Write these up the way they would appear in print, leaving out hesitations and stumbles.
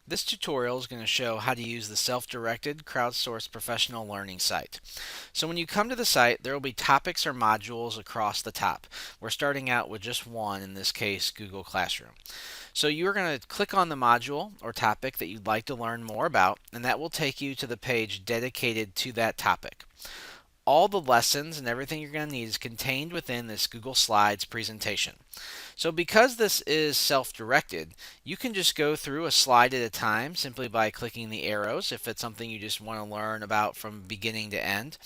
This tutorial is going to show how to use the self-directed crowdsourced professional learning site. So when you come to the site, there will be topics or modules across the top. We're starting out with just one, in this case Google Classroom. So you're going to click on the module or topic that you'd like to learn more about, and that will take you to the page dedicated to that topic. All the lessons and everything you're going to need is contained within this Google Slides presentation. So because this is self-directed, you can just go through a slide at a time simply by clicking the arrows if it's something you just want to learn about from beginning to end.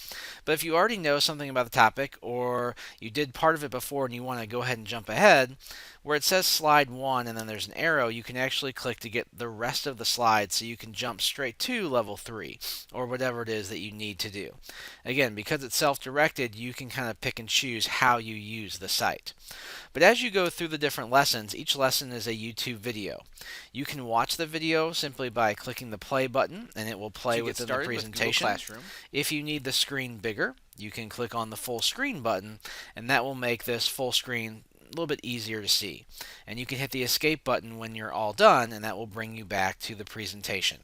But if you already know something about the topic or you did part of it before and you want to go ahead and jump ahead, where it says slide 1 and then there's an arrow, you can actually click to get the rest of the slides so you can jump straight to level 3 or whatever it is that you need to do. Again, because it's self-directed, you can kind of pick and choose how you use the site. But as you go through the different lessons, each lesson is a YouTube video. You can watch the video simply by clicking the play button and it will play within the presentation. If you need the screen bigger, you can click on the full screen button and that will make this full screen a little bit easier to see. And you can hit the escape button when you're all done and that will bring you back to the presentation.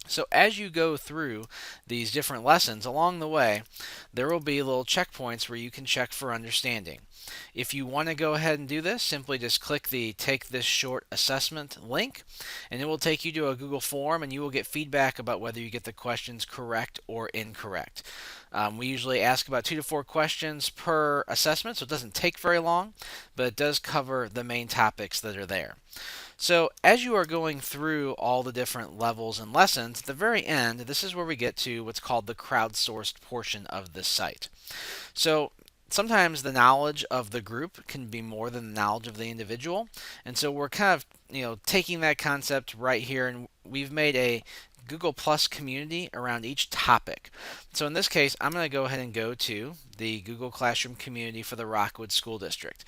So as you go through these different lessons along the way, there will be little checkpoints where you can check for understanding. If you want to go ahead and do this, simply just click the Take This Short Assessment link, and it will take you to a Google form, and you will get feedback about whether you get the questions correct or incorrect. We usually ask about 2 to 4 questions per assessment, so it doesn't take very long, but it does cover the main topics that are there. So as you are going through all the different levels and lessons, at the very end, this is where we get to what's called the crowdsourced portion of this site. So sometimes the knowledge of the group can be more than the knowledge of the individual, and so we're kind of taking that concept right here, and we've made a Google Plus community around each topic. So in this case, I'm going to go ahead and go to the Google Classroom community for the Rockwood School District.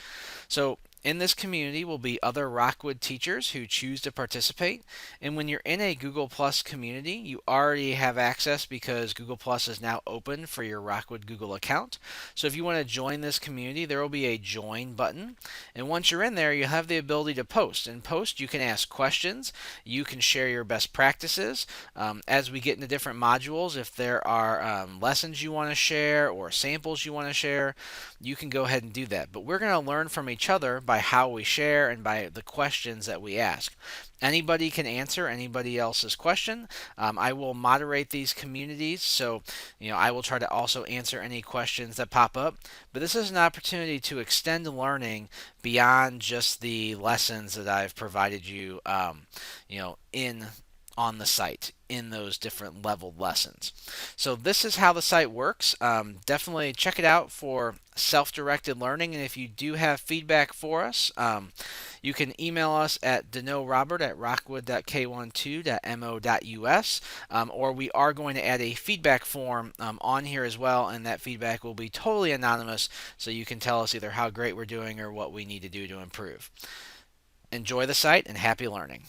So in this community will be other Rockwood teachers who choose to participate. And when you're in a Google Plus community, you already have access because Google Plus is now open for your Rockwood Google account. So if you want to join this community, there will be a join button. And once you're in there, you have the ability to post. And post, you can ask questions. You can share your best practices. As we get into different modules, if there are lessons you want to share or samples you want to share, you can go ahead and do that. But we're going to learn from each other by how we share and by the questions that we ask. Anybody can answer anybody else's question. I will moderate these communities, so I will try to also answer any questions that pop up. But this is an opportunity to extend learning beyond just the lessons that I've provided you, in on the site in those different leveled lessons. So this is how the site works. Definitely check it out for self-directed learning, and if you do have feedback for us, you can email us at denoRobert@rockwood.k12.mo.us, or we are going to add a feedback form on here as well, and that feedback will be totally anonymous, so you can tell us either how great we're doing or what we need to do to improve. Enjoy the site and happy learning.